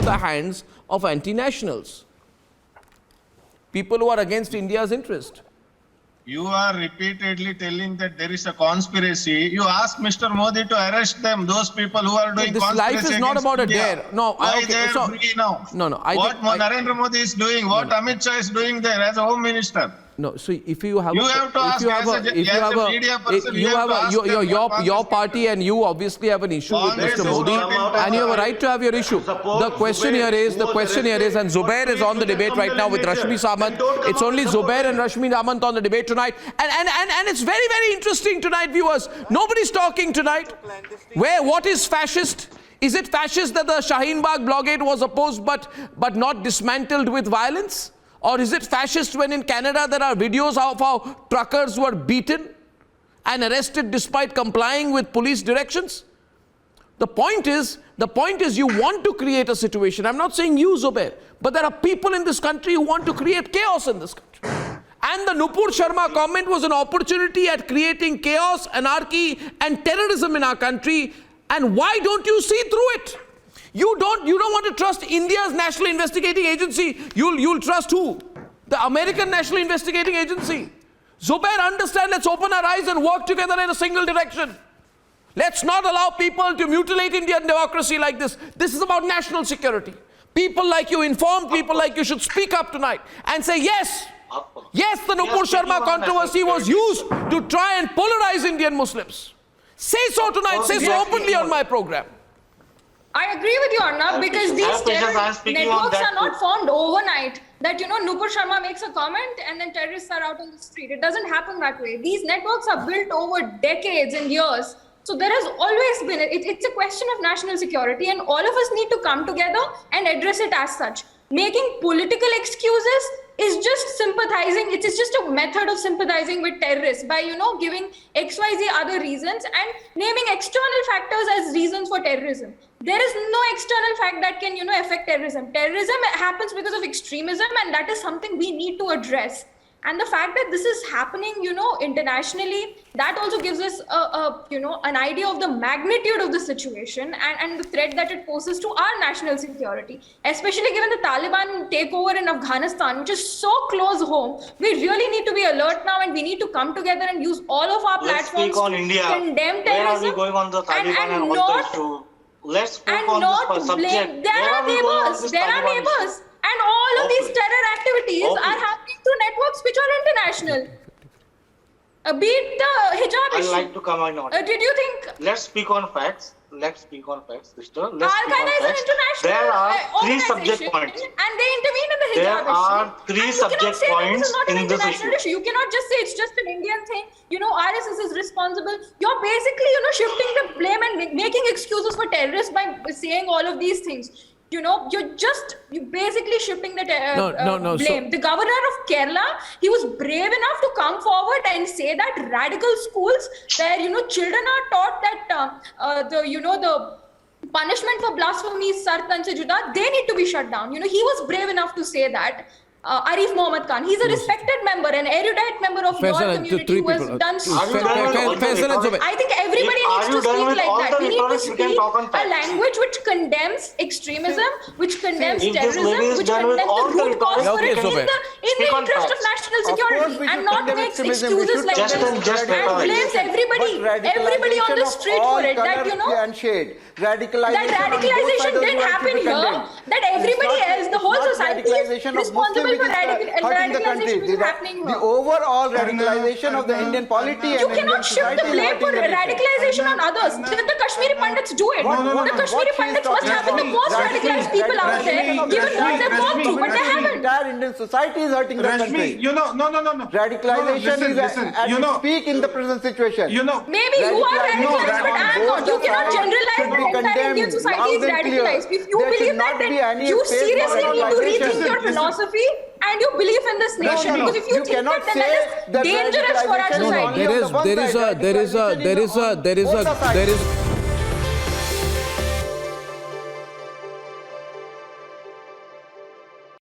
the hands of anti-nationals, people who are against India's interest. You are repeatedly telling that there is a conspiracy. You ask Mr. Modi to arrest them, those people who are doing This conspiracy life is not about India. a dare. No, Why okay, they are so, free now? No, no. What Narendra Modi is doing, what Amit Shah is doing there as a home minister. No, so if you have, You have to ask as a media person, you have to ask them what your Congress party and you obviously have an issue with Congress Mr. is Modi, not in and you have a power. right to have your issue. The question here is, and Zubair is on the debate right now with Rashmi Samant. It's only Zubair and Rashmi Samant on the debate tonight, and it's very, very interesting tonight, viewers. Nobody's talking tonight. What is fascist? Is it fascist that the Shaheen Bagh blockade was opposed but not dismantled with violence? Or is it fascist when in Canada there are videos of how truckers were beaten and arrested despite complying with police directions? The point is you want to create a situation. I'm not saying you, Zubair, but there are people in this country who want to create chaos in this country. And the Nupur Sharma comment was an opportunity at creating chaos, anarchy and terrorism in our country. And why don't you see through it? You don't want to trust India's National Investigating Agency. You'll trust who? The American National Investigating Agency. Zubair, understand, let's open our eyes and work together in a single direction. Let's not allow people to mutilate Indian democracy like this. This is about national security. People like you, informed people like you, should speak up tonight and say, yes, the Nupur Sharma controversy was used to try and polarize Indian Muslims. Say so tonight, say so openly on my program. I agree with you, Arnab, because these terrorist networks are not formed overnight. That, Nupur Sharma makes a comment and then terrorists are out on the street. It doesn't happen that way. These networks are built over decades and years. So there has always been, it's a question of national security, and all of us need to come together and address it as such. Making political excuses is just sympathizing. It is just a method of sympathizing with terrorists by, giving XYZ other reasons and naming external factors as reasons for terrorism. There is no external fact that can, affect terrorism. Terrorism happens because of extremism, and that is something we need to address. And the fact that this is happening, internationally, that also gives us an idea of the magnitude of the situation and the threat that it poses to our national security, especially given the Taliban takeover in Afghanistan, which is so close home. We really need to be alert now, and we need to come together and use all of our platforms to condemn terrorism. Where are we going on the Taliban and all the issue? Let's speak on this subject. There are neighbors. And all of these terror activities are happening through networks which are international. Be it the hijab issue. I'd like to come on. Did you think... Let's speak on facts. Sister. Al-Qaeda is an international There are three subject points. And they intervene in the hijab issue. There are three subject points in this issue. You cannot just say it's just an Indian thing. RSS is responsible. You're basically, shifting the blame and making excuses for terrorists by saying all of these things. You're basically shifting the blame. The governor of Kerala, he was brave enough to come forward and say that radical schools where, children are taught that, the punishment for blasphemy is sartan se juda, they need to be shut down. He was brave enough to say that. Arif Mohammad Khan, he's a respected member, an erudite member of your community who has done so much. I think everybody needs to speak like that. We need to speak a language which condemns extremism, which condemns terrorism, which condemns the root cause for it in the interest of national security, and not makes excuses like this and blames everybody on the street for it. That, that radicalization didn't happen here, that everybody else, the whole society is responsible for radicalization which is happening here. The overall radicalization of the Indian polity. You cannot shift the blame for radicalization on others. Let the Kashmiri Pandits do it. The Kashmiri Pandits must have been the most radicalized people out there, given what they've gone through, but they haven't. The entire Indian society is hurting the country. No. Radicalization is at its peak in the present situation. Maybe you are radicalized, but I am not. You cannot generalize that entire Indian society is radicalized. If you believe that, then you seriously need to rethink your philosophy and your belief in this nation. Because if you think that, then that is dangerous for our society. There is